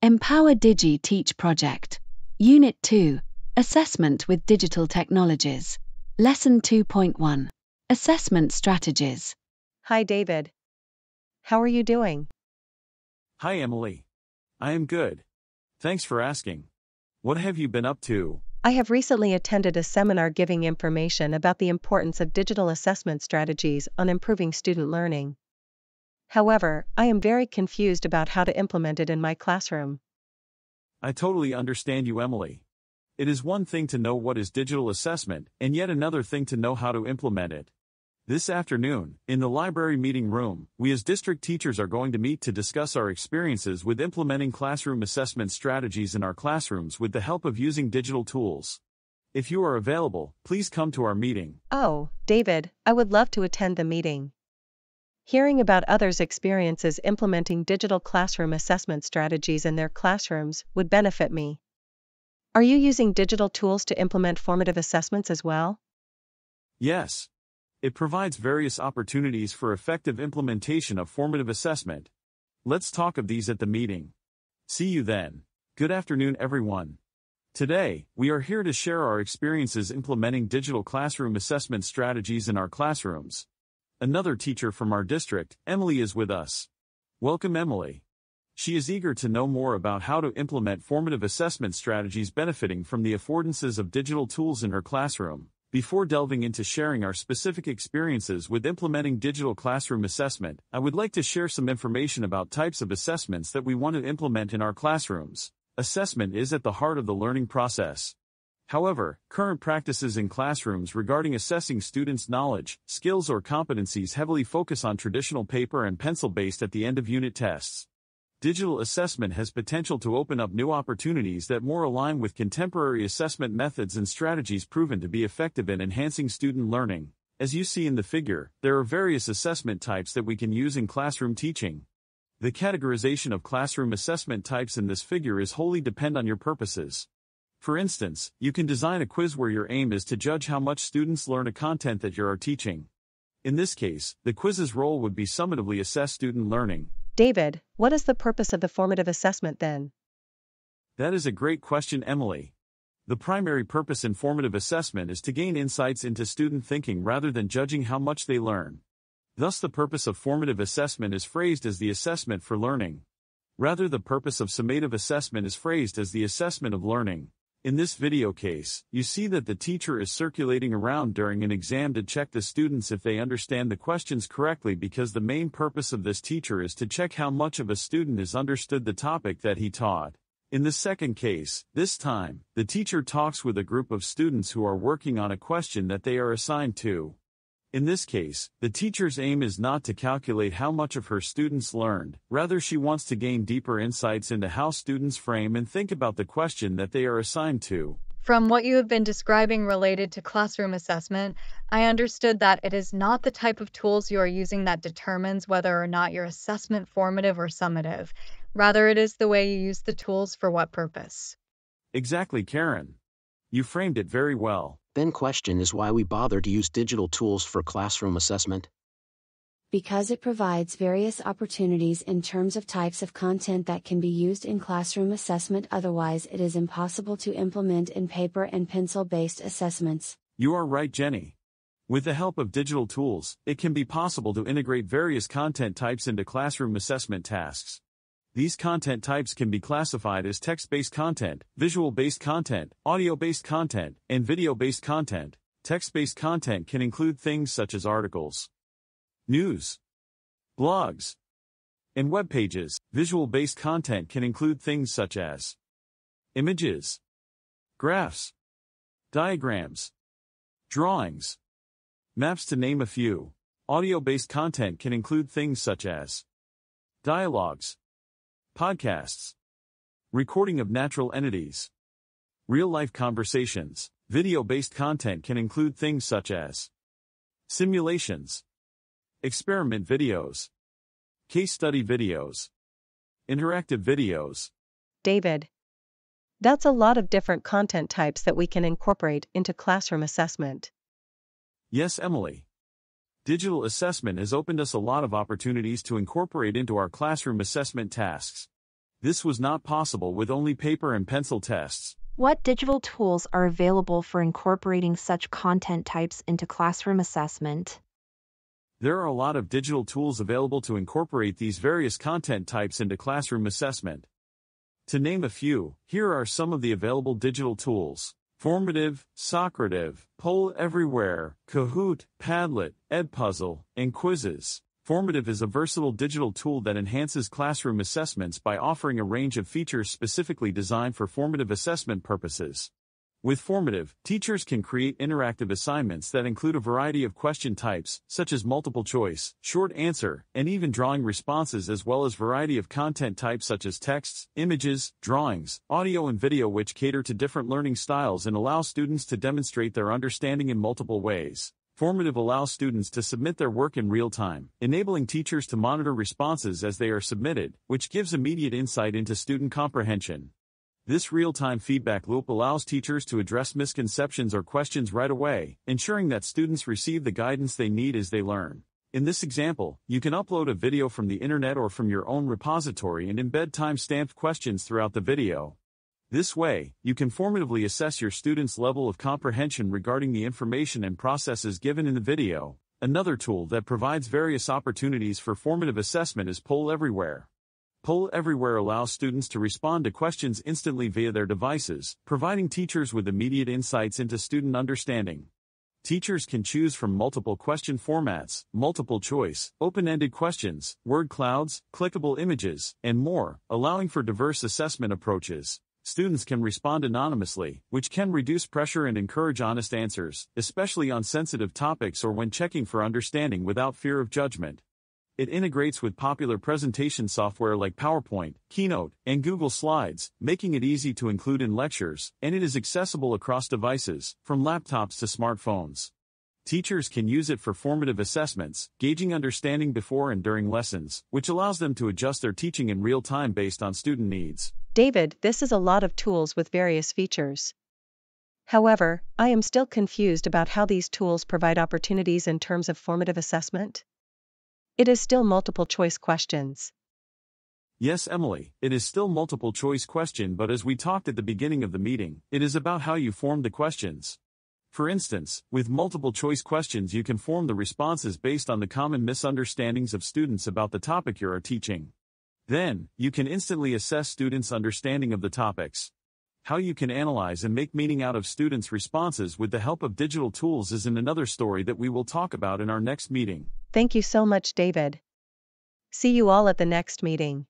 Empower Digi Teach Project. Unit 2. Assessment with Digital Technologies. Lesson 2.1. Assessment Strategies. Hi, David. How are you doing? Hi, Emily. I am good. Thanks for asking. What have you been up to? I have recently attended a seminar giving information about the importance of digital assessment strategies on improving student learning. However, I am very confused about how to implement it in my classroom. I totally understand you, Emily. It is one thing to know what is digital assessment, and yet another thing to know how to implement it. This afternoon, in the library meeting room, we as district teachers are going to meet to discuss our experiences with implementing classroom assessment strategies in our classrooms with the help of using digital tools. If you are available, please come to our meeting. Oh, David, I would love to attend the meeting. Hearing about others' experiences implementing digital classroom assessment strategies in their classrooms would benefit me. Are you using digital tools to implement formative assessments as well? Yes. It provides various opportunities for effective implementation of formative assessment. Let's talk of these at the meeting. See you then. Good afternoon, everyone. Today, we are here to share our experiences implementing digital classroom assessment strategies in our classrooms. Another teacher from our district, Emily, is with us. Welcome, Emily. She is eager to know more about how to implement formative assessment strategies benefiting from the affordances of digital tools in her classroom. Before delving into sharing our specific experiences with implementing digital classroom assessment, I would like to share some information about types of assessments that we want to implement in our classrooms. Assessment is at the heart of the learning process. However, current practices in classrooms regarding assessing students' knowledge, skills or competencies heavily focus on traditional paper and pencil-based at the end of unit tests. Digital assessment has potential to open up new opportunities that more align with contemporary assessment methods and strategies proven to be effective in enhancing student learning. As you see in the figure, there are various assessment types that we can use in classroom teaching. The categorization of classroom assessment types in this figure is wholly dependent on your purposes. For instance, you can design a quiz where your aim is to judge how much students learn a content that you are teaching. In this case, the quiz's role would be summatively assess student learning. David, what is the purpose of the formative assessment then? That is a great question, Emily. The primary purpose in formative assessment is to gain insights into student thinking rather than judging how much they learn. Thus, the purpose of formative assessment is phrased as the assessment for learning. Rather, the purpose of summative assessment is phrased as the assessment of learning. In this video case, you see that the teacher is circulating around during an exam to check the students if they understand the questions correctly, because the main purpose of this teacher is to check how much of a student has understood the topic that he taught. In the second case, this time, the teacher talks with a group of students who are working on a question that they are assigned to. In this case, the teacher's aim is not to calculate how much of her students learned, rather she wants to gain deeper insights into how students frame and think about the question that they are assigned to. From what you have been describing related to classroom assessment, I understood that it is not the type of tools you are using that determines whether or not your assessment formative or summative. Rather, it is the way you use the tools for what purpose. Exactly, Karen. You framed it very well. Then question is why we bother to use digital tools for classroom assessment. Because it provides various opportunities in terms of types of content that can be used in classroom assessment, otherwise it is impossible to implement in paper and pencil-based assessments. You are right, Jenny. With the help of digital tools, it can be possible to integrate various content types into classroom assessment tasks. These content types can be classified as text-based content, visual-based content, audio-based content, and video-based content. Text-based content can include things such as articles, news, blogs, and web pages. Visual-based content can include things such as images, graphs, diagrams, drawings, maps, to name a few. Audio-based content can include things such as dialogues, podcasts, recording of natural entities, real-life conversations. Video-based content can include things such as simulations, experiment videos, case study videos, interactive videos. David, that's a lot of different content types that we can incorporate into classroom assessment. Yes, Emily. Digital assessment has opened us a lot of opportunities to incorporate into our classroom assessment tasks. This was not possible with only paper and pencil tests. What digital tools are available for incorporating such content types into classroom assessment? There are a lot of digital tools available to incorporate these various content types into classroom assessment. To name a few, here are some of the available digital tools: Formative, Socrative, Poll Everywhere, Kahoot, Padlet, Edpuzzle, and Quizzes. Formative is a versatile digital tool that enhances classroom assessments by offering a range of features specifically designed for formative assessment purposes. With Formative, teachers can create interactive assignments that include a variety of question types, such as multiple choice, short answer, and even drawing responses, as well as variety of content types such as texts, images, drawings, audio and video, which cater to different learning styles and allow students to demonstrate their understanding in multiple ways. Formative allows students to submit their work in real time, enabling teachers to monitor responses as they are submitted, which gives immediate insight into student comprehension. This real-time feedback loop allows teachers to address misconceptions or questions right away, ensuring that students receive the guidance they need as they learn. In this example, you can upload a video from the internet or from your own repository and embed time-stamped questions throughout the video. This way, you can formatively assess your students' level of comprehension regarding the information and processes given in the video. Another tool that provides various opportunities for formative assessment is Poll Everywhere. Poll Everywhere allows students to respond to questions instantly via their devices, providing teachers with immediate insights into student understanding. Teachers can choose from multiple question formats, multiple choice, open-ended questions, word clouds, clickable images, and more, allowing for diverse assessment approaches. Students can respond anonymously, which can reduce pressure and encourage honest answers, especially on sensitive topics or when checking for understanding without fear of judgment. It integrates with popular presentation software like PowerPoint, Keynote, and Google Slides, making it easy to include in lectures, and it is accessible across devices, from laptops to smartphones. Teachers can use it for formative assessments, gauging understanding before and during lessons, which allows them to adjust their teaching in real time based on student needs. David, this is a lot of tools with various features. However, I am still confused about how these tools provide opportunities in terms of formative assessment. It is still multiple choice questions. Yes, Emily, it is still multiple choice question, but as we talked at the beginning of the meeting, it is about how you form the questions. For instance, with multiple choice questions you can form the responses based on the common misunderstandings of students about the topic you are teaching. Then, you can instantly assess students' understanding of the topics. How you can analyze and make meaning out of students' responses with the help of digital tools is in another story that we will talk about in our next meeting. Thank you so much, David. See you all at the next meeting.